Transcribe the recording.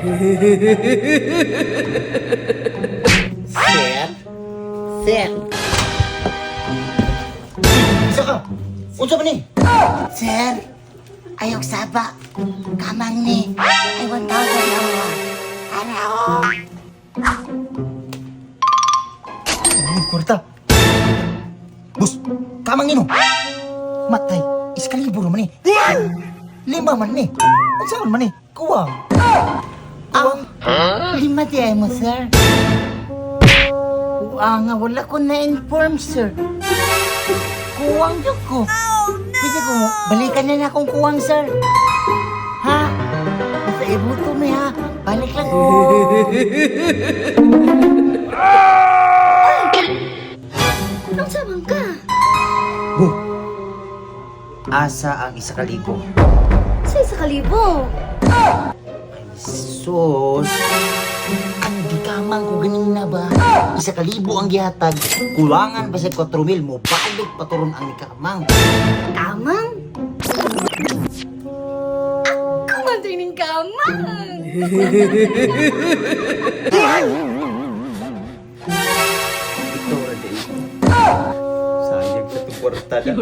Sir? Sir? Isa ka! Unsa man ni? Sir? Ayok saba. Kamang ni. Ay, 1,000 lang mo. Ano? Kwarta. Bus, kamang nino. Matay, iskaliburo man ni. 5 man ni. Unsa man ni? Kuwang. Ang 5 di ay mo, sir. Nga, wala ko na-inform, sir. Kuwang yun ko. Pwede ko, balikan na akong kuwang, sir. Ha? Basta ibuto mo, ha? Balik lang. Anong sabang ka? Bu, asa ang 1,000? Sa 1,000. Sus, ang di kamang ko ganina ba? 1,000 ang gihatag. Kulangan pa sa 4,000 mo. Balik paturon ang ikamang. Kamang? Ako man training kamang. Ito, Sayang sa kwarta na.